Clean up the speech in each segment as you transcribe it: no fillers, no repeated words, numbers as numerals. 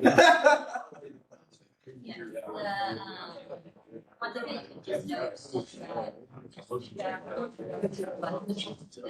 One thing that you can just notice is I think that kids need to do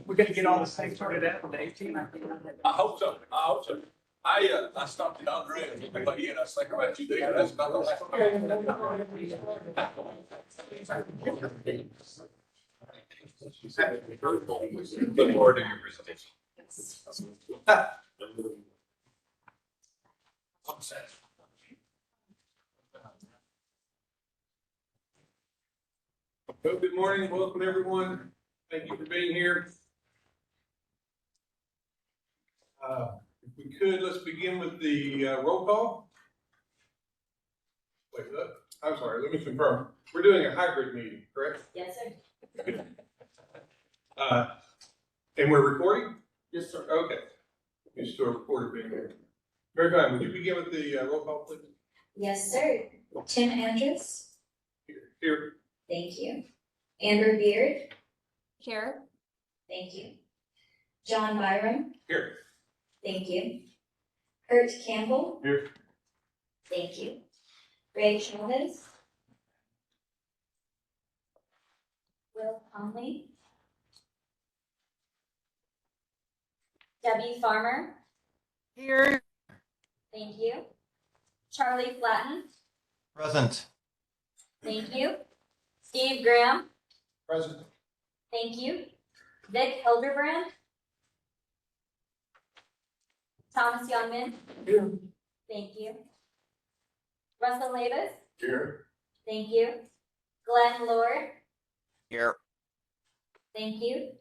We're gonna get all this thing started out on the 18th. I hope so. I hope so. I stopped at Andre and looked at you and I was thinking about you there. That's about the last Look forward to your presentation. Well, good morning, welcome everyone. Thank you for being here. If we could, let's begin with the roll call. Wait, I'm sorry, let me confirm. We're doing a hybrid meeting, correct? Yes, sir. And we're recording? Yes, sir. Okay. Used to a recorder being there. Very fine. Would you begin with the roll call, please? Yes, sir. Tim Andrews. Here. Thank you. Amber Beard. Here. Thank you. John Byram. Here. Thank you. Kurt Campbell. Here. Thank you. Ray Chavez. Will Conley. Debbie Farmer. Here. Thank you. Charlie Flatten. Present. Thank you. Steve Graham. Present. Thank you. Vic Hildebrand. Thomas Youngman. Here. Thank you. Russell Lavis. Here. Thank you. Glenn Lord. Here. Thank you.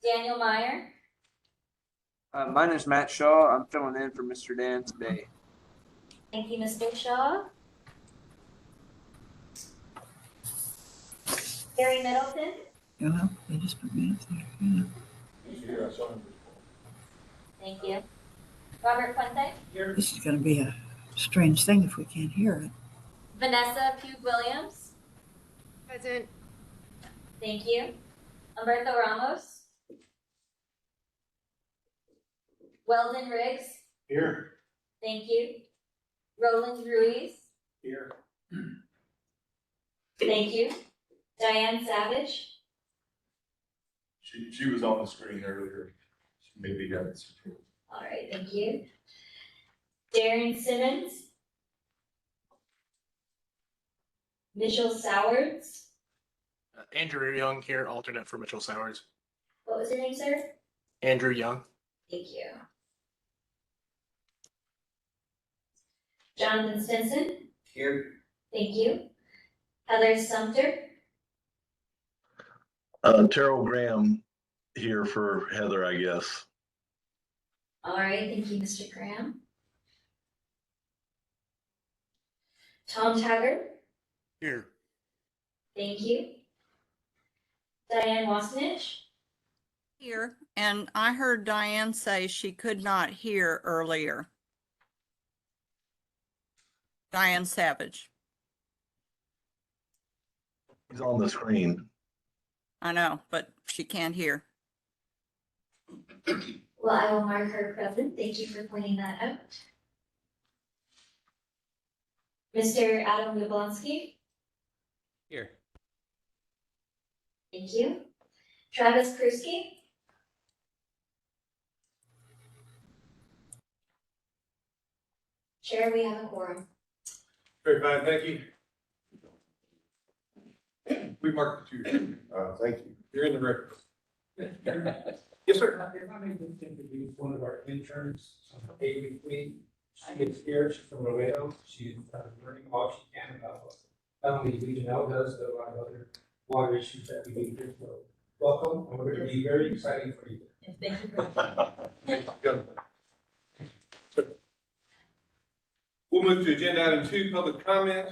Daniel Meyer. My name is Matt Shaw. I'm filling in for Mr. Dan today. Thank you, Mr. Shaw. Gary Middleton. Well, they just put me up there. Yeah. Thank you. Robert Fuente. Here. This is going to be a strange thing if we can't hear it. Vanessa Pugh Williams. Present. Thank you. Humberto Ramos. Weldon Riggs. Here. Thank you. Roland Ruiz. Here. Thank you. Diane Savage. She was on the screen earlier. She maybe got it. All right, thank you. Darren Simmons. Mitchell Sowards. Andrew Young here, alternate for Mitchell Sowers. What was your name, sir? Andrew Young. Thank you. Jonathan Stinson. Here. Thank you. Heather Sumter. Terrell Graham here for Heather, I guess. All right, thank you, Mr. Graham. Tom Taggart. Here. Thank you. Diane Wasnich. Here. And I heard Diane say she could not hear earlier. Diane Savage. He's on the screen. I know, but she can't hear. Well, I will mark her present. Thank you for pointing that out. Mr. Adam Jablonski. Here. Thank you. Travis Krusky. Chair, we have a quorum. Very fine, thank you. We marked you. Thank you. You're in the record. Yes, sir. If I may just introduce one of our interns, Amy Queen. She is here, she's from Laredo. She's learning all she can about what not only Regional does, but a lot of other water issues that we need here. So welcome, and we're going to be very exciting for you. Thank you. Good. We'll move to agenda item 2, public comment.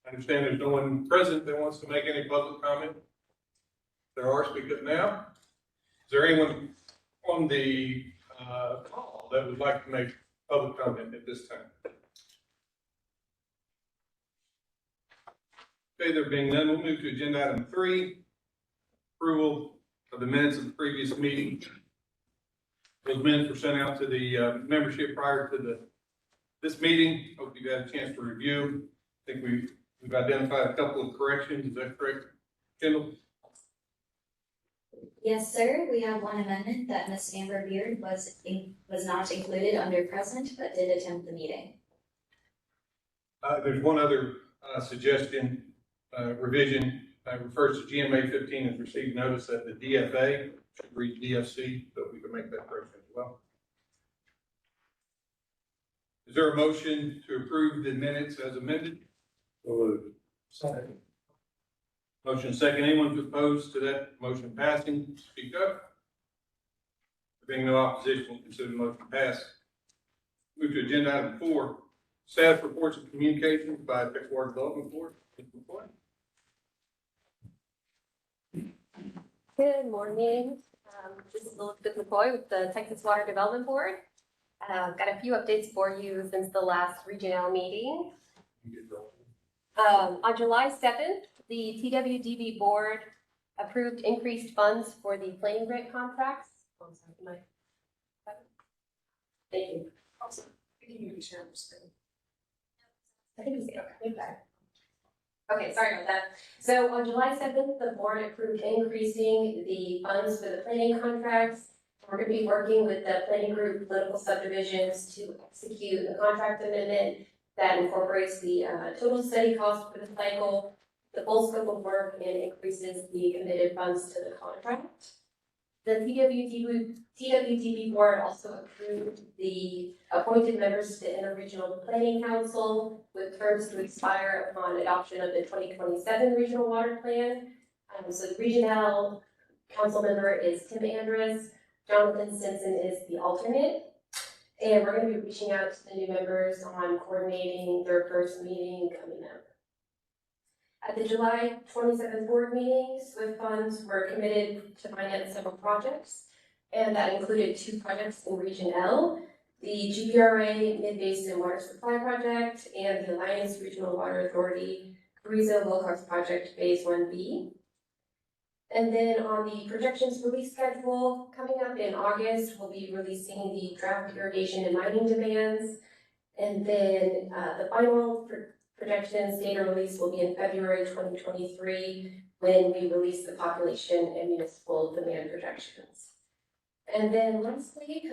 I understand there's no one present that wants to make any public comment. If there are, speak up now. Is there anyone on the call that would like to make public comment at this time? Okay, there being none, we'll move to agenda item 3, approval of the minutes of the previous meeting. Those minutes were sent out to the membership prior to this meeting. Hope you've had a chance to review. I think we've identified a couple of corrections. Is that correct, Kendall? Yes, sir. We have one amendment that Ms. Amber Beard was not included under present, but did attend the meeting. There's one other suggestion, revision. Refers to GMA 15 has received notice that the DFA should read DFC, so we can make that correction as well. Is there a motion to approve the minutes as amended? Sorry. Motion second. Anyone opposed to that motion passing, speak up. There being no opposition, we'll consider the motion passed. Move to agenda item 4, staff reports and communications by Texas Water Development Board. Good morning. This is Elizabeth McCoy with the Texas Water Development Board. Got a few updates for you since the last regional meeting. On July 7th, the TWDB board approved increased funds for the planning grant contracts. Oh, sorry, Thank you. I think it's okay. Okay, sorry about that. So on July 7th, the board approved increasing the funds for the planning contracts. We're going to be working with the planning group political subdivisions to execute a contract amendment that incorporates the total study cost for the cycle, the full scope of work, and increases the committed funds to the contract. The TWDB board also approved the appointed members to the Interregional Planning Council with terms to expire upon adoption of the 2027 Regional Water Plan. So the Regional Council member is Tim Andrus. Jonathan Simpson is the alternate. And we're going to be reaching out to the new members on coordinating their first meeting coming up. At the July 27th board meeting, SWIFT funds were committed to finance several projects, and that included 2 projects in Region L, the GPRA Mid-Basin Water Supply Project and the Alliance Regional Water Authority Carrizo Wilcox Project Phase 1B. And then on the projections release schedule, coming up in August, we'll be releasing the draft irrigation and mining demands. And then the final projections data release will be in February 2023 when we release the population and municipal demand projections. And then lastly,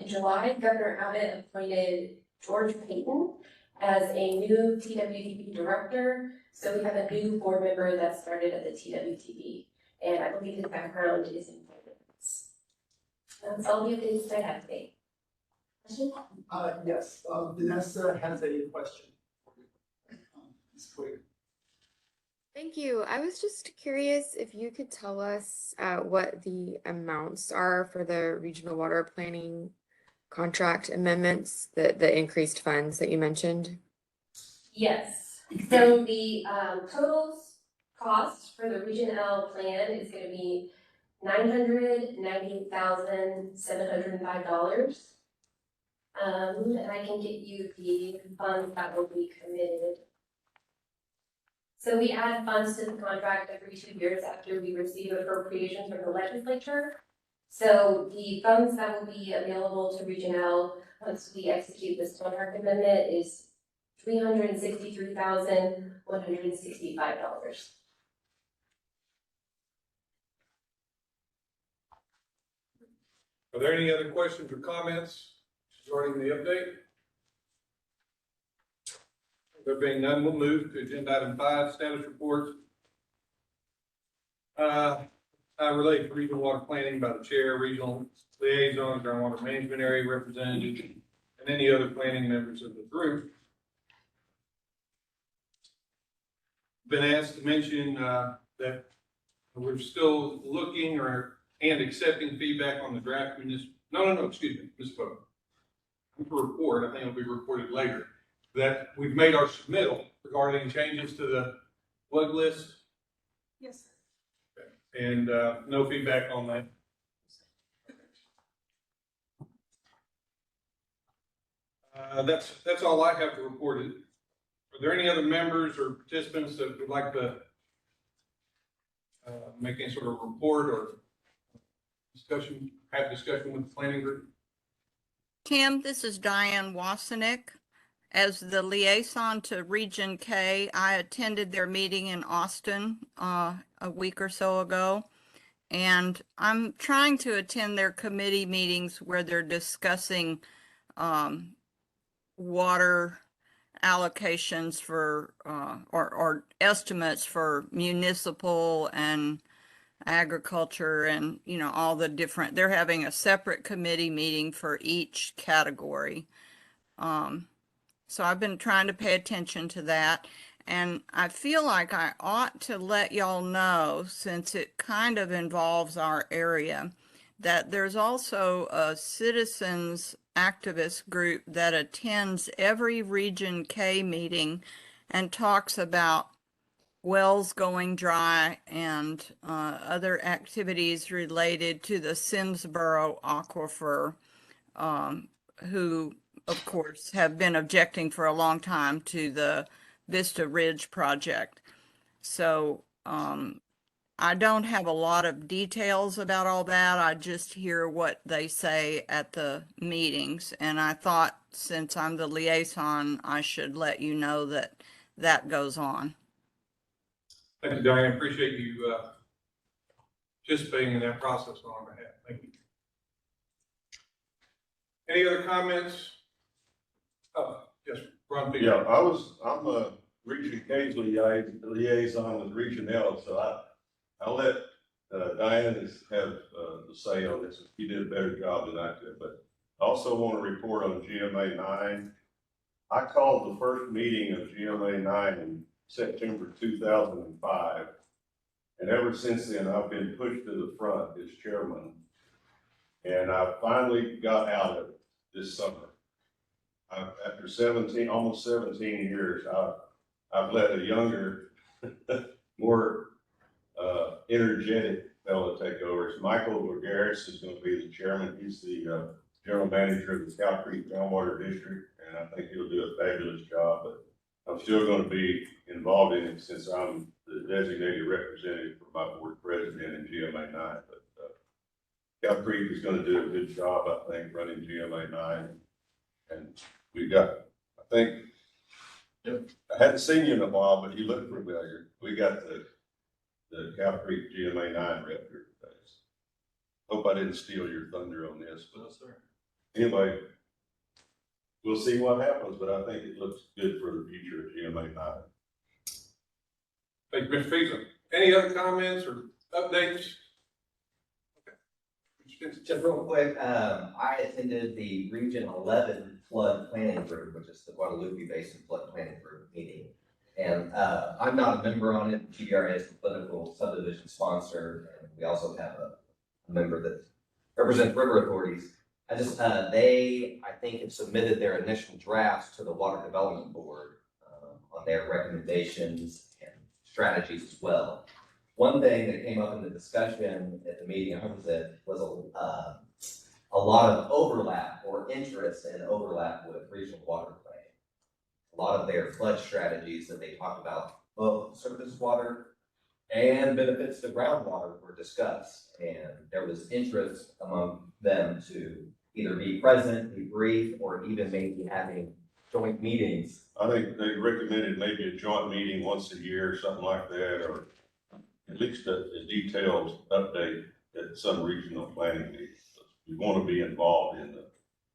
in July, Governor Abbott appointed George Payton as a new TWDB director. So we have a new board member that started at the TWDB. And I believe his background is in finance. That's all the updates I have today. Question? Yes, Vanessa has a question. Ms. Quinn. Thank you. I was just curious if you could tell us what the amounts are for the regional water planning contract amendments, the increased funds that you mentioned. Yes. So the total cost for the Region L plan is going to be $998,705. And I can get you the funds that will be committed. So we add funds to the contract every 2 years after we receive appropriations from the legislature. So the funds that will be available to Region L once we execute this contract amendment is $363,165. Are there any other questions or comments regarding the update? There being none, we'll move to agenda item 5, status reports. Related to regional water planning by the chair, regional liaisons, groundwater management area representatives, and any other planning members of the group. Been asked to mention that we're still looking and accepting feedback on the draft excuse me, misspoke. For report, I think it'll be reported later, that we've made our submittal regarding changes to the plug list. Yes. And no feedback on that. That's all I have to report. Are there any other members or participants that would like to make any sort of report or have discussion with the planning group? Tim, this is Diane Wasenick. As the liaison to Region K, I attended their meeting in Austin a week or so ago. And I'm trying to attend their committee meetings where they're discussing water allocations for or estimates for municipal and agriculture and, you know, all the different, they're having a separate committee meeting for each category. So I've been trying to pay attention to that. And I feel like I ought to let y'all know, since it kind of involves our area, that there's also a citizens activist group that attends every Region K meeting and talks about wells going dry and other activities related to the Simsboro aquifer, who, of course, have been objecting for a long time to the Vista Ridge project. So I don't have a lot of details about all that. I just hear what they say at the meetings. And I thought, since I'm the liaison, I should let you know that that goes on. Thank you, Diane. Appreciate you participating in that process on our behalf. Thank you. Any other comments? Yes, Ron. Yeah, I'm a Region K's liaison with Region L, so I'll let Diane have the say on this. He did a better job than I did, but I also want to report on GMA 9. I called the first meeting of GMA 9 in September 2005, and ever since then I've been pushed to the front as chairman, and I finally got out of it this summer. After almost 17 years, I've let a younger, more energetic fellow take over. It's Michael Lagares is going to be the chairman. He's the general manager of the Cow Creek Groundwater District, and I think he'll do a fabulous job. But I'm still going to be involved in it since I'm the designated representative for my board president in GMA 9. But Cow Creek is going to do a good job, I think, running GMA 9. And we got, I think, I hadn't seen you in a while, but you look familiar. We got the Cow Creek GMA 9 rep here today. Hope I didn't steal your thunder on this, but anyway, we'll see what happens, but I think it looks good for the future of GMA 9. Thank you, Mr. Feason. Any other comments or updates? Okay. Just real quick, I attended the Region 11 Flood Planning Group, which is the Guadalupe Basin Flood Planning Group meeting. And I'm not a member on it. GBRA is the political subdivision sponsor, and we also have a member that represents river authorities. They, I think, have submitted their initial drafts to the Water Development Board on their recommendations and strategies as well. One thing that came up in the discussion at the meeting I was at was a lot of overlap or interest in overlap with regional water planning. A lot of their flood strategies that they talked about, both surface water and benefits to groundwater, were discussed. And there was interest among them to either be present, be brief, or even maybe having joint meetings. I think they recommended maybe a joint meeting once a year, something like that, or at least a detailed update at some regional planning meeting. We want to be involved in the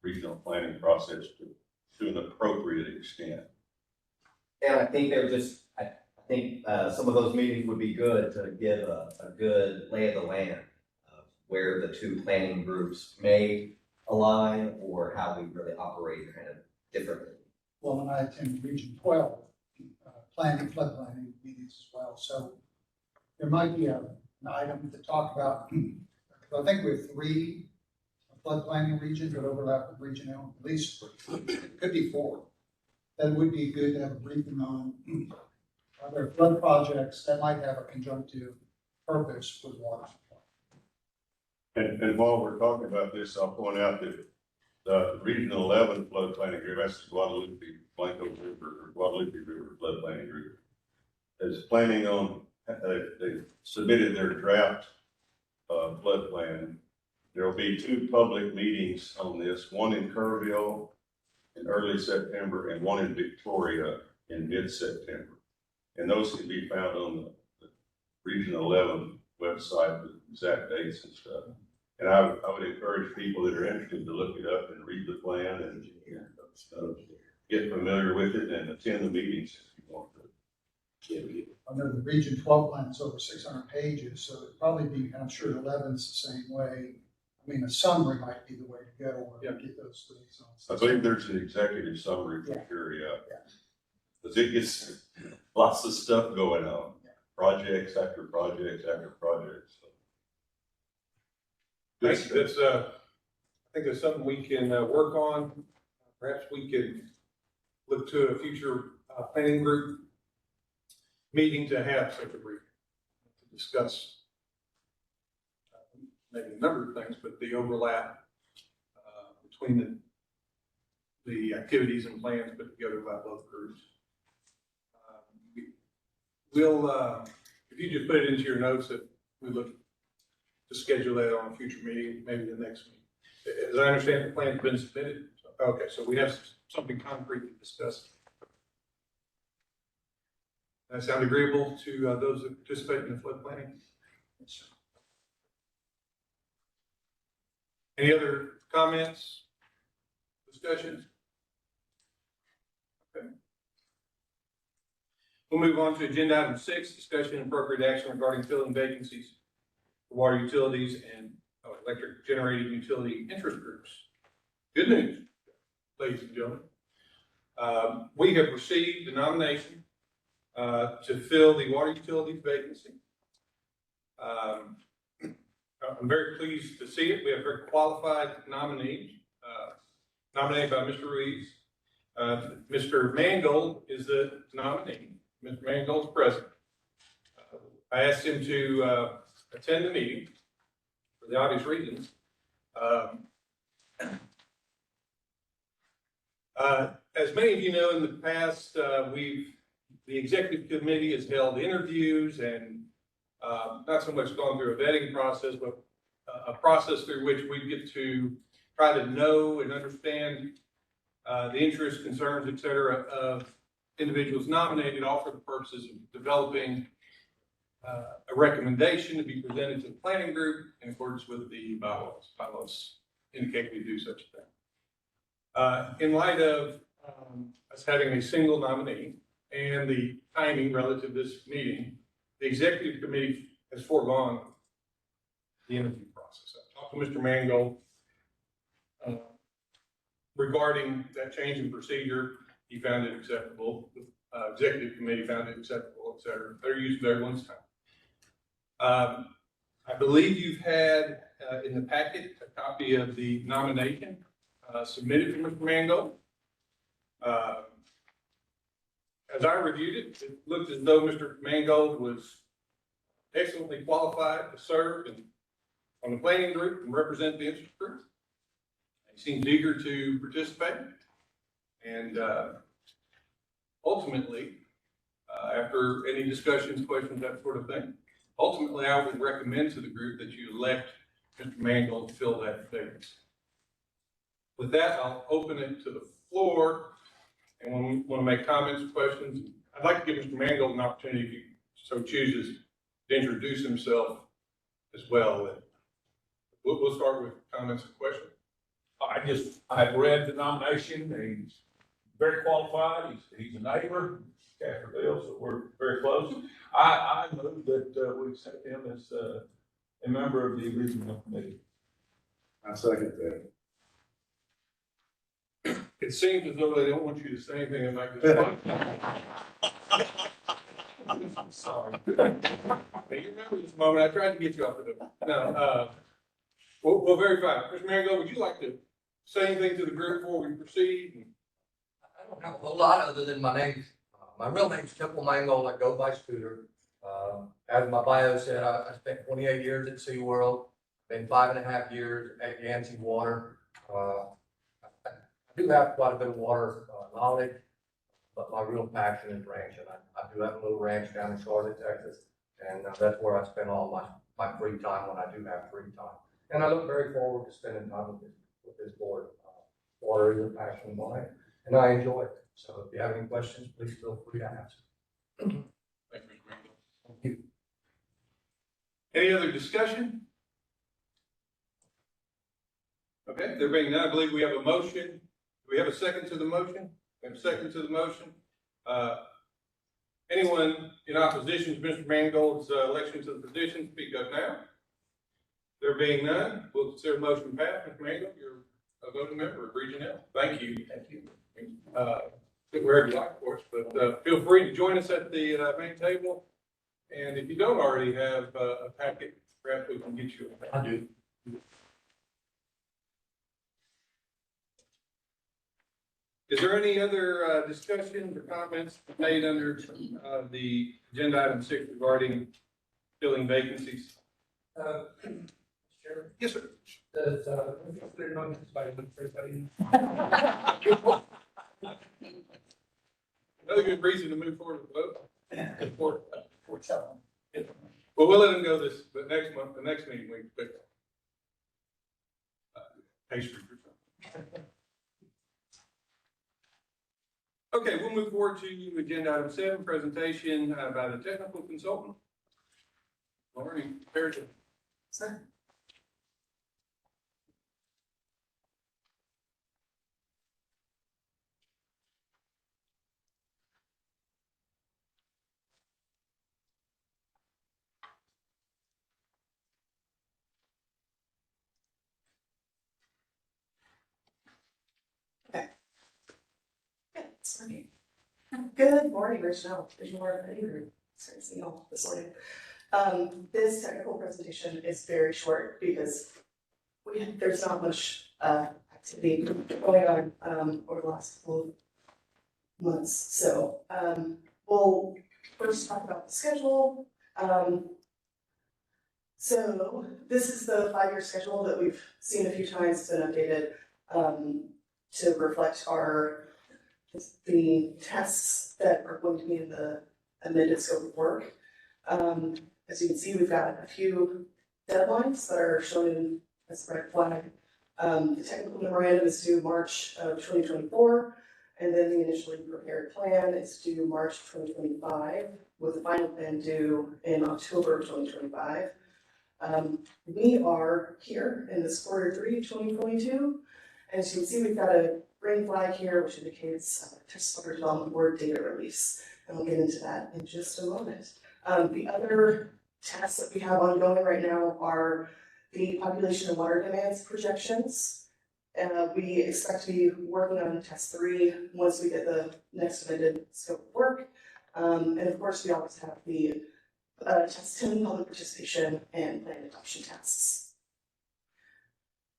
regional planning process to an appropriate extent. And I think I think some of those meetings would be good to give a good lay of the land of where the two planning groups may align or how we really operate kind of differently. Well, and I attend Region 12, planning, flood planning meetings as well, so there might be an item to talk about. I think we have 3 flood planning regions that overlap with Region L, at least it could be 4. That would be good to have a briefing on. Are there flood projects that might have a conjunctive purpose with water supply? And while we're talking about this, I'll point out that the Regional 11 flood planning group, that's the Guadalupe Blanco River or Guadalupe River flood planning group, is planning on, they submitted their draft flood plan. There will be 2 public meetings on this, one in Kerrville in early September and one in Victoria in mid-September. And those can be found on the Regional 11 website with exact dates and stuff. And I would encourage people that are interested to look it up and read the plan and get familiar with it and attend the meetings if you want to. I know the Region 12 plan is over 600 pages, so it'd probably be, I'm sure 11's the same way. I mean, a summary might be the way to go, or get those things on. I believe there's an executive summary for sure, yeah. Yeah. Because it gets lots of stuff going on, projects after projects after projects. So. Thank you. That's, I think that's something we can work on. Perhaps we could look to a future planning group meeting to have such a briefing to discuss maybe a number of things, but the overlap between the activities and plans put together by both groups. We'll, if you just put it into your notes that we look to schedule that on a future meeting, maybe the next meeting. As I understand, the plan's been submitted. Okay, so we have something concrete to discuss. That sound agreeable to those that participate in the flood planning? Any other comments, discussions? Okay. We'll move on to agenda item 6, discussion and appropriate action regarding filling vacancies for water utilities and electric generating utility interest groups. Good news, ladies and gentlemen. We have received a nomination to fill the water utilities vacancy. I'm very pleased to see it. We have a very qualified nominee, nominated by Mr. Ruiz. Mr. Mangold is the nominee. Mr. Mangold's present. I asked him to attend the meeting for the obvious reasons. As many of you know, in the past, the executive committee has held interviews and not so much gone through a vetting process, but a process through which we get to try to know and understand the interests, concerns, et cetera, of individuals nominated, all for the purposes of developing a recommendation to be presented to the planning group in accordance with the bylaws. Bylaws indicate we do such a thing. In light of us having a single nominee and the timing relative to this meeting, the executive committee has foregone the interview process. I talked to Mr. Mangold regarding that change in procedure. He found it acceptable. The executive committee found it acceptable, et cetera. They're using everyone's time. I believe you've had in the packet a copy of the nomination submitted from Mr. Mangold. As I reviewed it, it looked as though Mr. Mangold was excellently qualified to serve on the planning group and represent the interest group. He seems eager to participate. And ultimately, after any discussions, questions, that sort of thing, ultimately I would recommend to the group that you elect Mr. Mangold to fill that vacancy. With that, I'll open it to the floor Anyone want to make comments, questions? I'd like to give Mr. Mangold an opportunity, if he so chooses, to introduce himself as well. We'll start with comments and questions. I've read the nomination, and he's very qualified, he's a neighbor, Castroville, so we're very close. I move that, we accept him as, a member of the regional committee. I second that. It seems as though they don't want you to say anything about this. I'm sorry. You remember this moment, I tried to get you off of it. No, we'll verify. Mr. Marigold, would you like to say anything to the group before we proceed? I don't have a whole lot other than my name. My real name's Temple Mangold. I go by Scooter. As my bio said, I spent 28 years at SeaWorld, been 5.5 years at Yancey Water. I do have quite a bit of water knowledge, but my real passion is ranching. I do have a little ranch down in Charlotte, Texas, and that's where I spend all my free time when I do have free time. And I look very forward to spending time with this board. Water is a passion of mine, and I enjoy it. So if you have any questions, please feel free to ask. Thank you, Mr. Marigold. Thank you. Any other discussion? Okay, there being none, I believe we have a motion. Do we have a second to the motion? We have a second to the motion. Anyone in opposition to Mr. Mangold's election to the position, speak up now. There being none, we'll consider motion passed. Mr. Mangold, you're a voting member of Region L. Thank you. Thank you. Sit wherever you like, of course, but feel free to join us at the main table. And if you don't already have a packet, perhaps we can get you a packet. I do. Is there any other discussion or comments made under the agenda item 6 regarding filling vacancies? Sure. Yes, sir. Does, everybody? Another good reason to move forward with the vote. Well, we'll let them go but next month, the next meeting, we expect pastry or something. Okay, we'll move forward to agenda item 7, presentation by the technical consultant. Lauren, prepared to. Sir. Good morning, Rachel. Good morning. Sorry to see you all this morning. This technical presentation is very short because there's not much activity going on over the last couple of months. So we'll first talk about the schedule. So this is the 5-year schedule that we've seen a few times. It's been updated to reflect the tasks that are going to be in the amended scope of work. As you can see, we've got a few deadlines that are shown in as a red flag. The technical memorandum is due March of 2024, and then the initially prepared plan is due March 2025, with the final plan due in October of 2025. We are here in this Q3 of 2022, and as you can see, we've got a green flag here, which indicates Texas Water Development Board data release, and we'll get into that in just a moment. The other tasks that we have ongoing right now are the population and water demands projections. We expect to be working on test 3 once we get the next amended scope of work. And of course, we always have the test 10 public participation and plan adoption tasks.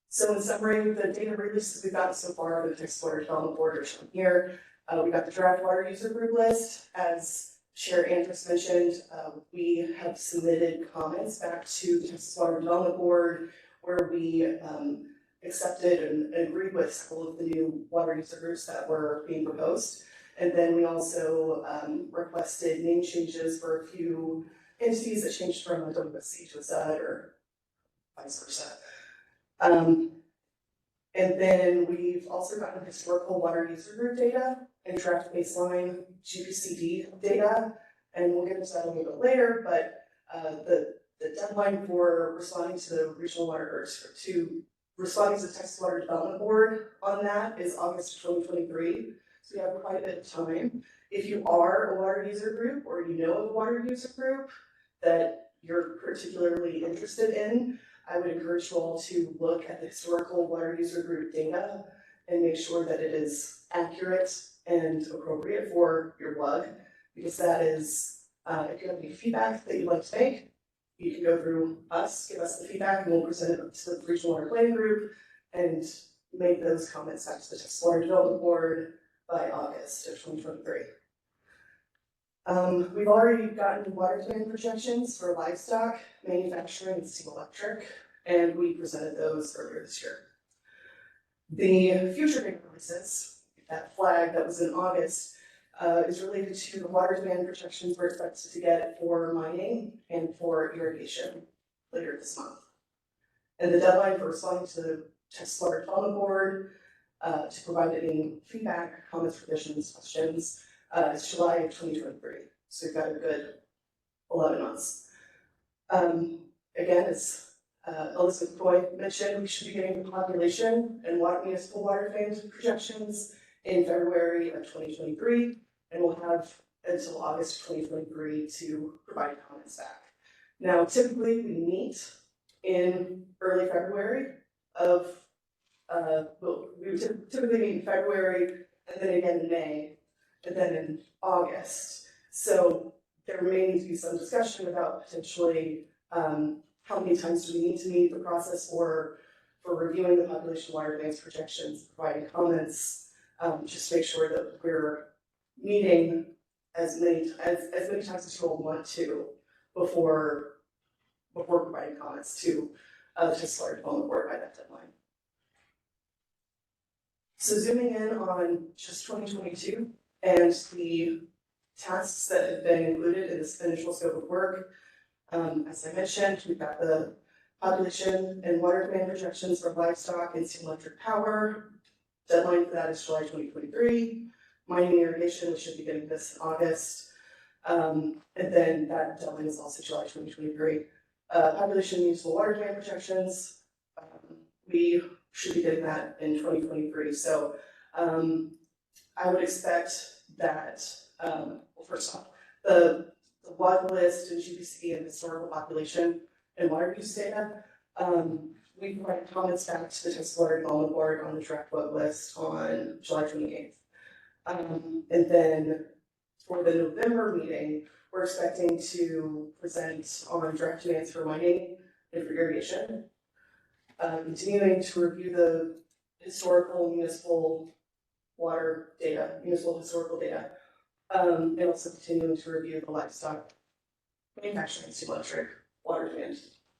So in summary, the data releases we've gotten so far for the Texas Water Development Board are shown here. We got the draft water user group list. As Chair Andrews mentioned, we have submitted comments back to the Texas Water Development Board where we accepted and agreed with several of the new water user groups that were being proposed. And then we also requested name changes for a few entities that changed from a WSC to a SUD or vice versa. And then we've also gotten historical water user group data and draft baseline GPCD data. And we'll get into that a little bit later, but the deadline for responding to the regional water, or to responding to the Texas Water Development Board on that is August 2023. So we have quite a bit of time. If you are a water user group or you know of a water user group that you're particularly interested in, I would encourage you all to look at the historical water user group data and make sure that it is accurate and appropriate for your WUG, because that is, if you have any feedback that you'd like to make, you can go through us, give us the feedback, and we'll present it to the Regional Water Planning Group and make those comments back to the Texas Water Development Board by August of 2023. We've already gotten water demand projections for livestock, manufacturing, and steam electric, and we presented those earlier this year. The future data releases, that flag that was in August, is related to the water demand projections we're expected to get for mining and for irrigation later this month. And the deadline for responding to the Texas Water Development Board to provide any feedback, comments, revisions, questions is July of 2023. So we've got a good 11 months. Again, as Elizabeth Coy mentioned, we should be getting the population and municipal water demand projections in February of 2023, and we'll have until August 2023 to provide comments back. Now, typically we meet in early February of, we would typically meet in February, and then again in May, and then in August. So there may need to be some discussion about potentially how many times do we need to meet the process for reviewing the population water advance projections, providing comments, just to make sure that we're meeting as many times as you all want to before providing comments to the Texas Water Development Board by that deadline. So zooming in on just 2022 and the tasks that have been included in this initial scope of work, as I mentioned, we've got the population and water demand projections for livestock and steam electric power. Deadline for that is July 2023. Mining and irrigation, we should be getting this in August. And then that deadline is also July 2023. Population and municipal water demand projections, we should be getting that in 2023. So I would expect that, well, first off, the WUG list and GPC and historical population and water use data, we provided comments back to the Texas Water Development Board on the draft WUG list on July 28th. And then for the November meeting, we're expecting to present on draft demands for mining and for irrigation. Continuing to review the historical municipal water data, municipal historical data, and also continuing to review the livestock manufacturing and steam electric water demand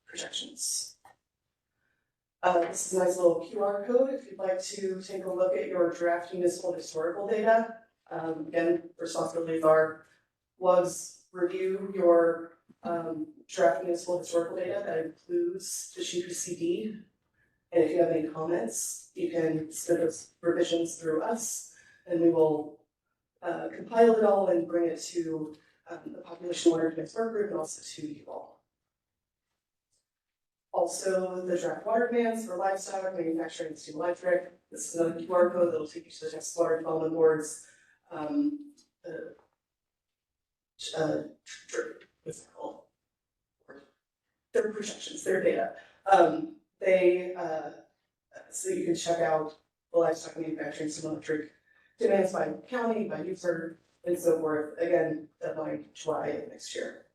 projections. This is a nice little QR code if you'd like to take a look at your draft municipal historical data. Again, responsibilities are WUGs review your draft municipal historical data that includes the GPCD. And if you have any comments, you can send those revisions through us, and we will compile it all and bring it to the Population Water Advance Work Group and also to you all. Also, the draft water demands for livestock, manufacturing, and steam electric. This is another QR code that will take you to the Texas Water Development Board's what's it called? Their projections, their data. So you can check out the livestock manufacturing, steam electric demands by county, by user, and so forth. Again, deadline July of next year.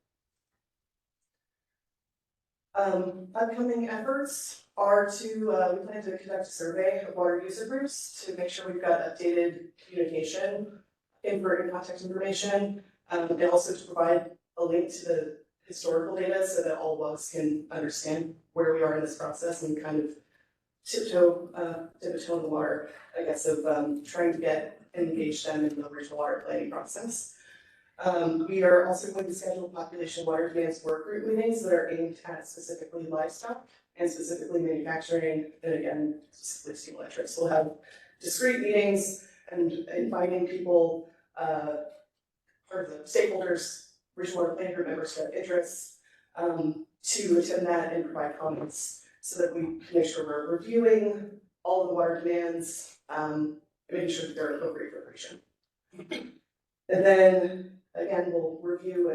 Upcoming efforts are to, we plan to conduct a survey of water user groups to make sure we've got updated communication, and contact information, and also to provide a link to the historical data so that all of us can understand where we are in this process and kind of tiptoe in the water, I guess, of trying to engage them in the regional water planning process. We are also going to schedule population water advance work group meetings that are aimed at specifically livestock and specifically manufacturing, and again, specifically steam electric. So we'll have discrete meetings and inviting people, part of the stakeholders, regional water planning group members who have interests, to attend that and provide comments so that we can make sure we're reviewing all of the water demands, and making sure that they're appropriate for region. And then, again, we'll review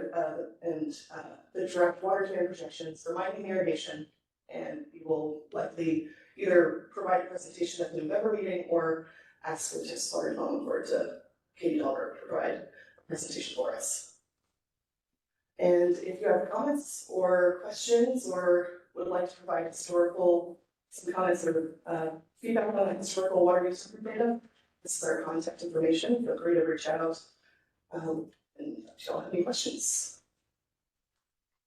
the draft water demand projections for mining and irrigation, and we will likely either provide a presentation at the November meeting or ask the Texas Water Development Board to Katie Dollar to provide a presentation for us. And if you have comments or questions or would like to provide some comments or feedback on the historical water use data, this is our contact information. Feel free to reach out. And if y'all have any questions.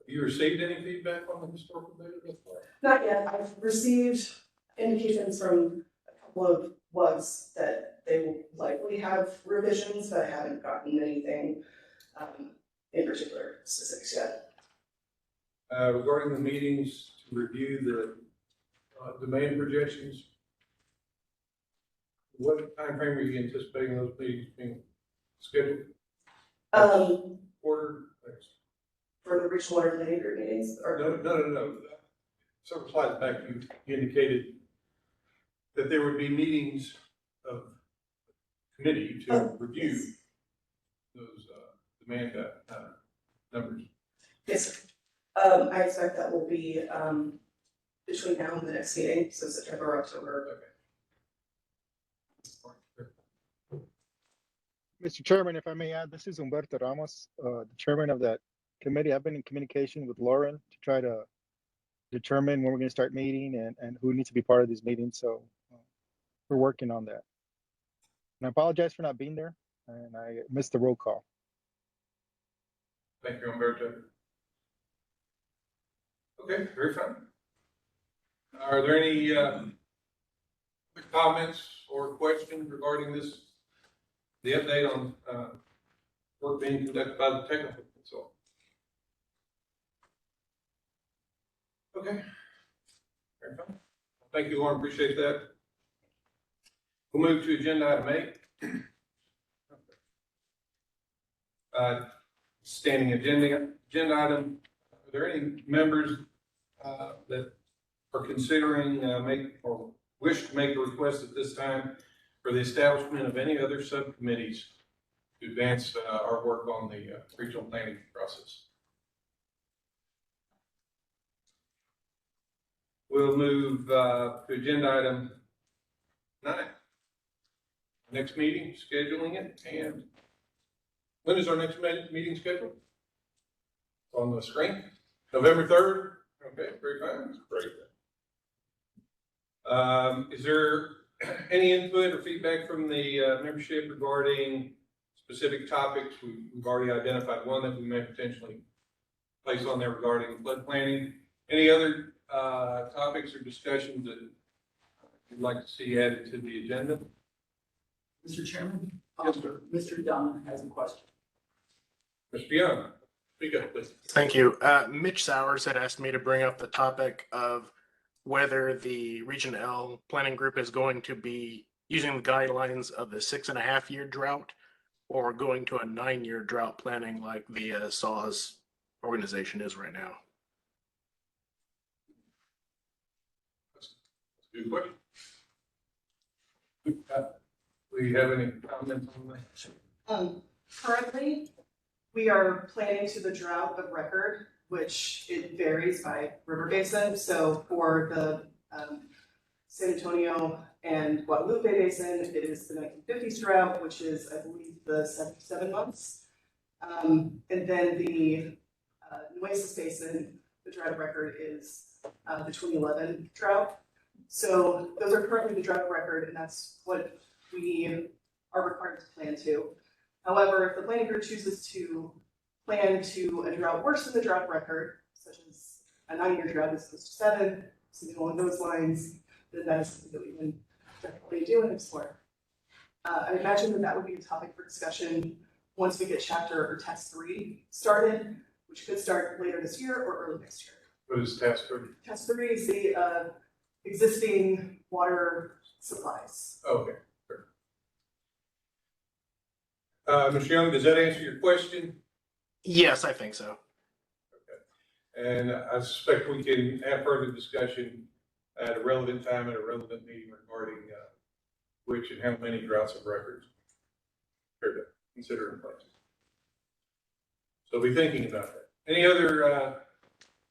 Have you received any feedback on the historical data thus far? Not yet. I've received indications from a couple of WUGs that they will likely have revisions, but I haven't gotten anything in particular specifics yet. Regarding the meetings to review the demand projections, what time frame are you anticipating those meetings being scheduled? Order? For the regional water planning group meetings? Or No. Several slides back, you indicated that there would be meetings of committee to review those demand numbers. Yes, sir. I expect that will be between now and the next meeting, so September or October. Okay. Mr. Chairman, if I may add, this is Humberto Ramos, the chairman of that committee. I've been in communication with Lauren to try to determine when we're going to start meeting and who needs to be part of these meetings. So we're working on that. And I apologize for not being there, and I missed the roll call. Thank you, Humberto. Okay, very fine. Are there any comments or questions regarding the update on work being conducted by the technical consultant? Okay. Very fine. Thank you, Lauren. Appreciate that. We'll move to agenda item 8. Standing agenda item. Are there any members that are considering or wish to make a request at this time for the establishment of any other subcommittees to advance our work on the regional planning process? We'll move to agenda item 9. Next meeting, scheduling it, and when is our next meeting scheduled? On the screen, November 3rd. Okay, very fine. Great. Is there any input or feedback from the membership regarding specific topics? We've already identified one that we may potentially place on there regarding flood planning. Any other topics or discussions that you'd like to see added to the agenda? Mr. Chairman? Yes, sir. Mr. Dunn has a question. Mr. Young, speak up, please. Thank you. Mitch Sowers had asked me to bring up the topic of whether the Region L planning group is going to be using the guidelines of the 6.5-year drought or going to a 9-year drought planning like the SAWS organization is right now. Good question. Do you have any comments on that? Currently, we are planning to the drought of record, which it varies by river basin. So for the San Antonio and Guadalupe basin, it is the 1950s drought, which is, I believe, the 7 months. And then the Nueces basin, the drought of record is the 2011 drought. So those are currently the drought of record, and that's what we are required to plan to. However, if the planning group chooses to plan to a drought worse than the drought record, such as a 9-year drought as opposed to 7, something along those lines, then that is something that we can definitely do and explore. I imagine that would be a topic for discussion once we get chapter or test 3 started, which could start later this year or early next year. What is task three? Task three is the, existing water supplies. Okay. Sure. Mr. Young, does that answer your question? Yes, I think so. And I suspect we can have further discussion at a relevant time at a relevant meeting regarding, which and how many droughts of records are to consider in place. So be thinking about that. Any other,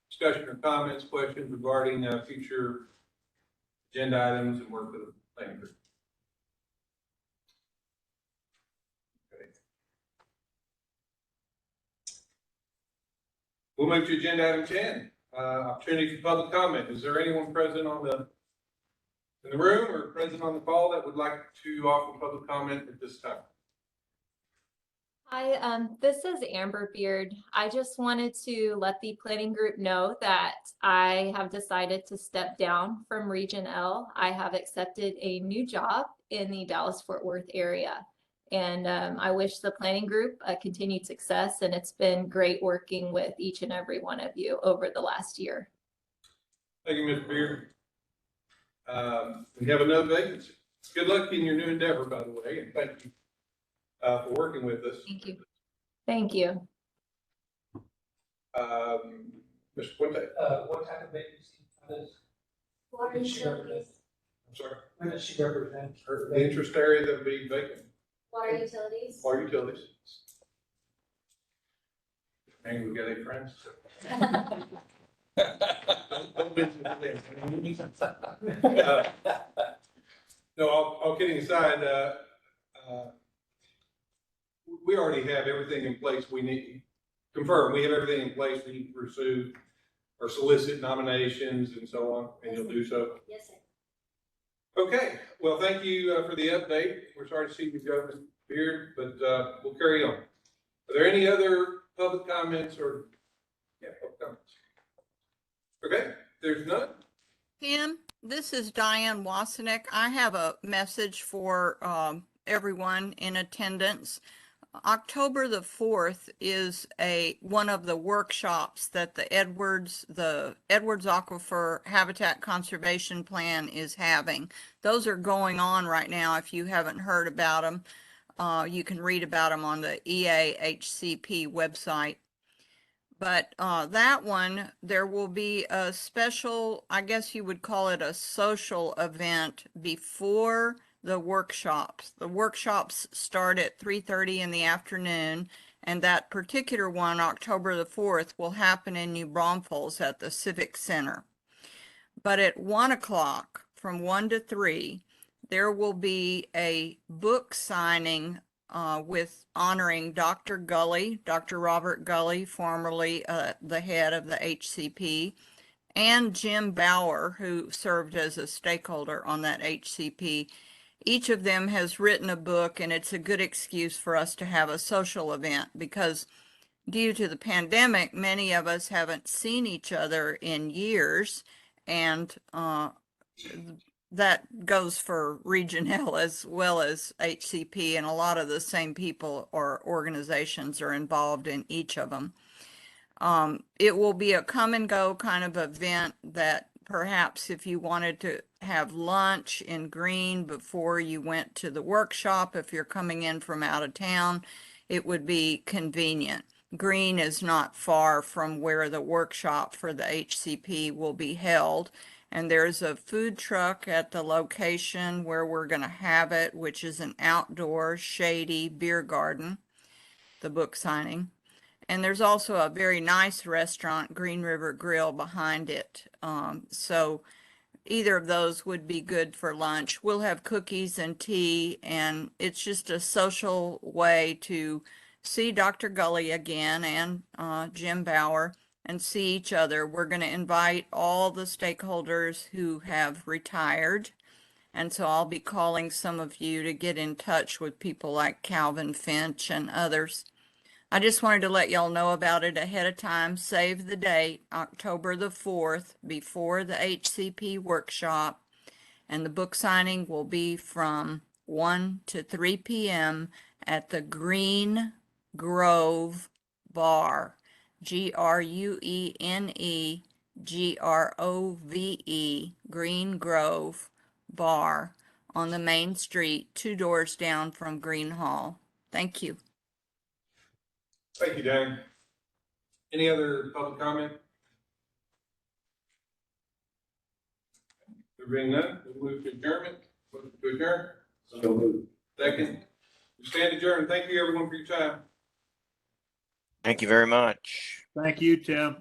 discussion or comments, questions regarding, future agenda items and work of the planning group? Okay. We'll move to agenda item 10, opportunity for public comment. Is there anyone present in the room or present on the call that would like to offer public comment at this time? Hi, this is Amber Beard. I just wanted to let the planning group know that I have decided to step down from Region L. I have accepted a new job in the Dallas-Fort Worth area. And I wish the planning group continued success, and it's been great working with each and every one of you over the last year. Thank you, Ms. Beard. We have another vacancy. Good luck in your new endeavor, by the way, and thank you for working with us. Thank you. Thank you. Mr. Puente. What type of vacancy is? Water utilities. I'm sorry. When does she represent her? The interest area that would be vacant. Water utilities. Water utilities. And we got any friends? Don't mention it. No, all kidding aside, we already have everything in place we need. Confirm, we have everything in place we need to pursue or solicit nominations and so on, and you'll do so. Yes, sir. Okay, well, thank you for the update. We're sorry to see you go, Mr. Beard, but we'll carry on. Are there any other public comments or, yeah, public comments? Okay, there's none. Tim, this is Diane Wasenick. I have a message for everyone in attendance. October the 4th is one of the workshops that the Edwards Aquifer Habitat Conservation Plan is having. Those are going on right now. If you haven't heard about them, you can read about them on the EAHCP website. But that one, there will be a special, I guess you would call it a social event before the workshops. The workshops start at 3:30 in the afternoon, and that particular one, October the 4th, will happen in New Braunfels at the Civic Center. But at 1 o'clock, from 1 to 3, there will be a book signing with honoring Dr. Gully, Dr. Robert Gully, formerly the head of the HCP, and Jim Bauer, who served as a stakeholder on that HCP. Each of them has written a book, and it's a good excuse for us to have a social event because due to the pandemic, many of us haven't seen each other in years, and that goes for Region L as well as HCP, and a lot of the same people or organizations are involved in each of them. It will be a come and go kind of event that perhaps if you wanted to have lunch in Green before you went to the workshop, if you're coming in from out of town, it would be convenient. Green is not far from where the workshop for the HCP will be held. And there's a food truck at the location where we're going to have it, which is an outdoor shady beer garden, the book signing. And there's also a very nice restaurant, Green River Grill, behind it. So either of those would be good for lunch. We'll have cookies and tea, and it's just a social way to see Dr. Gully again and Jim Bauer and see each other. We're going to invite all the stakeholders who have retired. And so I'll be calling some of you to get in touch with people like Calvin Finch and others. I just wanted to let y'all know about it ahead of time. Save the date, October the 4th, before the HCP workshop. And the book signing will be from 1 to 3 p.m. at the Green Grove Bar, Gruene Grove, Green Grove Bar on the main street, 2 doors down from Green Hall. Thank you. Thank you, Dan. Any other public comment? There being none, we'll move to adjournment. Motion to adjourn. So moved. Second. We stand adjourned. Thank you, everyone, for your time. Thank you very much. Thank you, Tim.